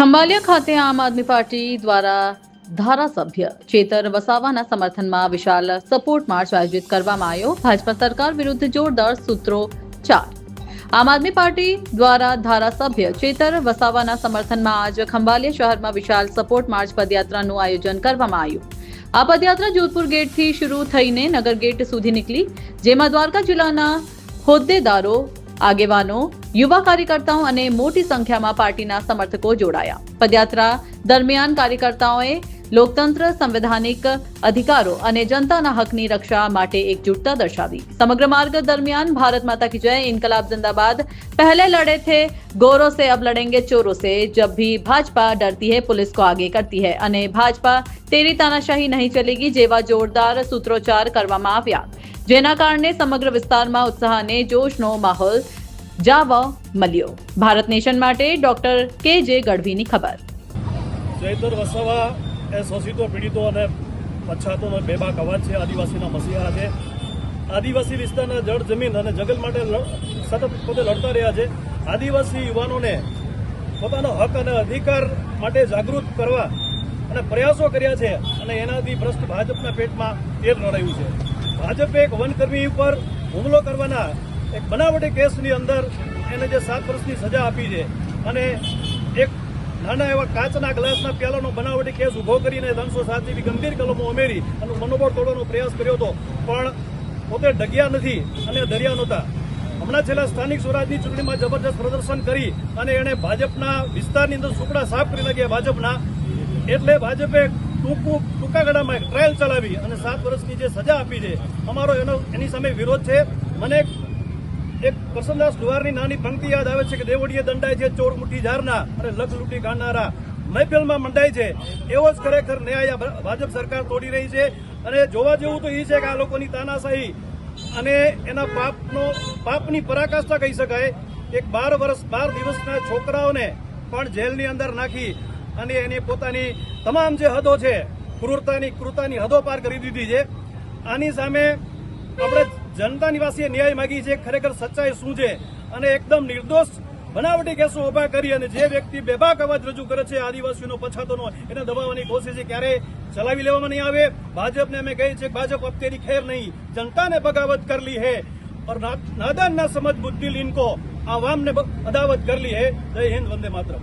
ખંભાલિયા ખાતે આમ આદમી પાર્ટી દ્વારા ધારાસભ્ય ચેતર વસાવાના સમર્થનમાં વિશાળ સપોર્ટ માર્ચ આયોજિત કરવામાં આવ્યો। ભાજપા સરકાર વિરુદ્ધ જોરદાર સૂત્રોચ્ચાર। આમ આદમી પાર્ટી દ્વારા ધારાસભ્ય ચેતર વસાવાના સમર્થનમાં આજ ખંભાલિયા શહેરમાં વિશાળ સપોર્ટ માર્ચ પદયાત્રાનું આયોજન કરવામાં આવ્યું। આ પદયાત્રા જોધપુર ગેટથી શરૂ થઈને નગર ગેટ સુધી નીકળી, જેમાં દ્વારકા જિલ્લાના હોદ્દેદારો, આગેવાનો, યુવા કાર્યકર્તાઓ અને મોટી સંખ્યામાં પાર્ટીના સમર્થકો જોડાયા। પદયાત્રા દરમિયાન કાર્યકર્તાઓએ લોકતંત્ર, સંવૈધાનિક અધિકારો અને જનતાના હકની રક્ષા માટે એકજૂટતા દર્શાવી। સમગ્ર માર્ગ દરમિયાન भारत माता की जय, इनकलाब जिंदाबाद, पहले लड़े थे गोरों से अब लड़ेंगे चोरों से, जब भी भाजपा डरती है पुलिस को आगे करती है અને ભાજપા તેરી તાનાશાહી નહીં ચલેગી જેવા જોરદાર સૂત્રોચ્ચાર કરવામાં આવ્યા, જેના કારણે સમગ્ર વિસ્તારમાં ઉત્સાહ અને જોશનો માહોલ જાવા મળ્યો। ભારત નેશન માટે ડોક્ટર કે.જે. ગઢવીની ખબર। ચેતર વસાવા એ શોષિતો, પીડિતો અને પછાતોનો બેબાક અવાજ છે, આદિવાસીના મસીહા છે। આદિવાસી વિસ્તારના જળ, જમીન અને જંગલ માટે સતત પોતે લડતા રહ્યા છે। આદિવાસી યુવાનોને પોતાનો હક અને અધિકાર માટે જાગૃત કરવા અને પ્રયાસો કર્યા છે અને એનાથી ભ્રષ્ટ ભાજપના પેટમાં તેલ રડાયું છે। ભાજપે એક વનકર્મી ઉપર હુમલો કરવાના એક બનાવટી કેસની અંદર એને જે 7 વર્ષની સજા આપી છે અને એક નાના એવા કાચના ગ્લાસના પ્યાલાનો બનાવટી કેસ ઉભો કરીને 307 જેવી ગંભીર કલમો ઉમેરી અને મનોબળ તોડવાનો પ્રયાસ કર્યો હતો, પણ પોતે ડગ્યા નથી અને દરિયા નહોતા। હમણાં છેલ્લા સ્થાનિક સ્વરાજની ચૂંટણીમાં જબરજસ્ત પ્રદર્શન કરી અને એણે ભાજપના વિસ્તારની અંદર સુપડા સાફ કરી નાખ્યા ભાજપના, એટલે ભાજપે ટૂંકા ગાળામાં ટ્રાયલ ચલાવી અને 7 વર્ષની જે સજા આપી છે, અમારો એની સામે વિરોધ છે। મને એક કરસનદાસ લુહારની નાની પંક્તિ યાદ આવે છે કે દેવડીએ દંડાય છે ચોર મુઠ્ઠી ઝારના અને લગ લૂંટી ગાનારા મહેફિલમાં મંડાય છે। એવો જ ખરેખર ન્યાય ભાજપ સરકાર તોડી રહી છે અને જોવા જેવું તો એ છે કે આ લોકોની તાનાશાહી અને એના પાપની પરાકાષ્ઠા કહી શકાય। એક 12 દિવસના છોકરાઓને પણ જેલની અંદર નાખી અને એની પોતાની તમામ જે હદો છે, ક્રૂરતાની હદો પાર કરી દીધી છે। આની સામે આપણે જનતા નિવાસીએ ન્યાય માગી છે, ખરેખર સચ્ચાઈ શું છે અને એકદમ નિર્દોષ બનાવટી કેસો ઉભા કરી અને જે વ્યક્તિ બેબાક અવાજ રજૂ કરે છે આદિવાસીઓનો, પછાતોનો, એને દબાવવાની કોશિશ ક્યારે ચલાવી લેવામાં નહીં આવે। ભાજપને અમે કહીએ છીએ, ભાજપ अब तेरी खैर नहीं, जनता ने बगावत कर ली है और नादान ना समझ बुद्धिल इनको आवाम ने अदावत कर ली है। जय हिंद, वंदे मातरम।